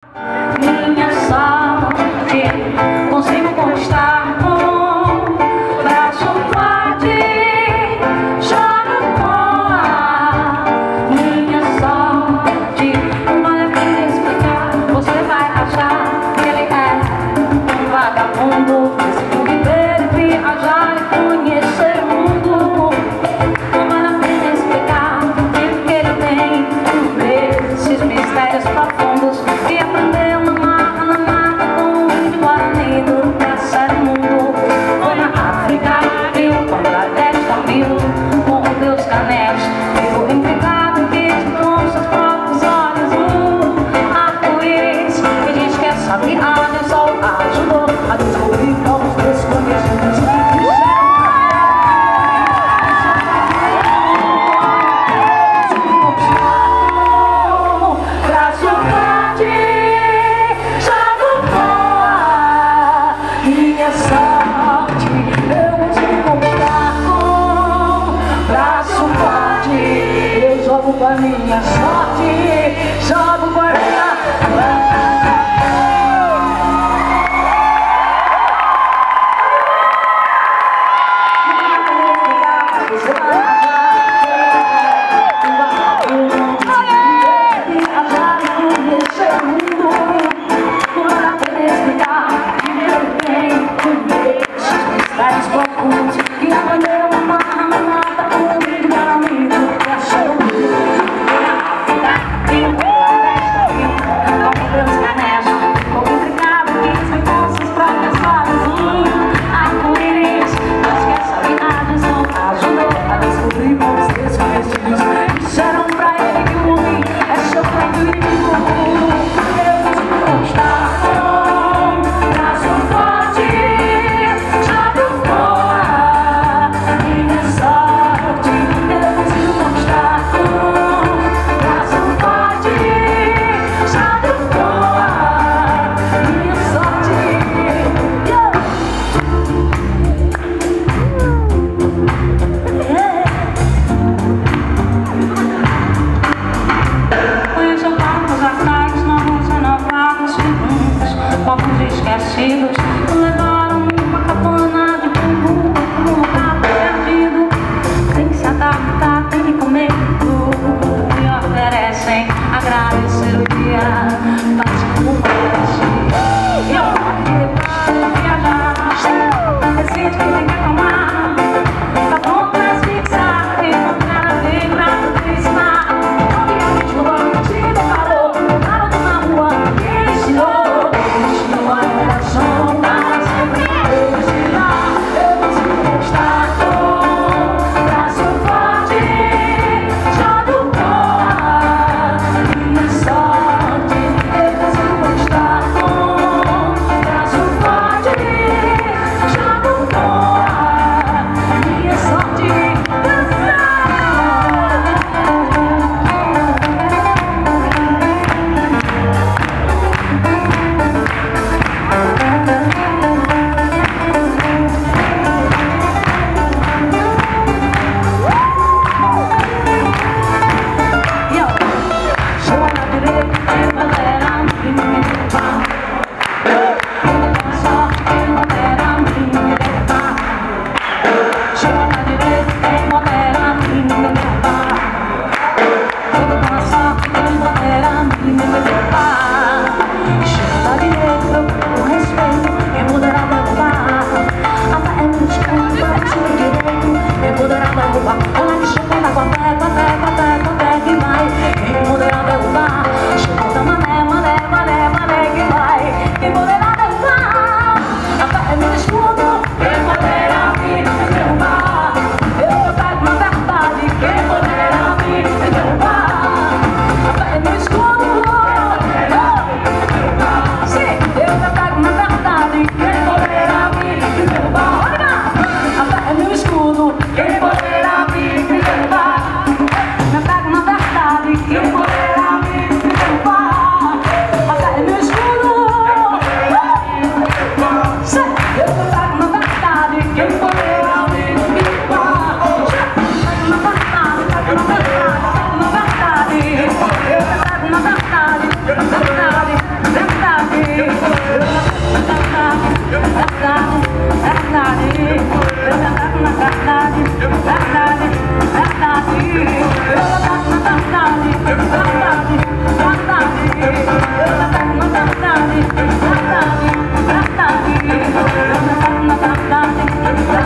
Minha sorte, consigo conquistar com braço forte, choro com ar. Minha sorte, não vale a pena explicar. Você vai achar que ele é um vagabundo. Decidiu viver e viajar e conhecer o mundo. Não vale a pena explicar porque ele tem esses mistérios profundos e aprendeu na mata com o índio guarani do terceiro mundo. Foi na África, viu Bangladesh, Tamil, com o Deus Canelos. Ficou intrigado que com seus próprios olhos um arco-íris e diz que essa viagem só ajudou a descobrir povos desconhecidos. Minha sorte, eu consigo conquistar com braço forte. Eu jogo com a minha sorte, jogo com a minha. E aprendeu a mata com o índio guarani do terceiro mundo. Tem um floresta, como Deus Canelos. Ficou intrigado que se com seus próprios olhos arco-íris. Mas que essa viagem só ajudou a descobrir povos desconhecidos. Disseram pra ele que o homem é seu próprio inimigo. Eu consigo conquistar com braço forte, jogo fora. Minha sorte, eu consigo conquistar com braço forte, jogo fora. Minha sorte, conheceu povos arcaicos, novos renovados, povos esquecidos. Levaram uma cabana de bambu, um lugar perdido. Tem que se adaptar, tem que comer tudo. E oferecem agradecer o dia, faz como merece. E eu vou viajar, decide que tem que acalmar. Tá bom pra asfixiar e encontrar a vida do crisma. Obviamente o banco te deparou, parou na rua e ensinou a relação. na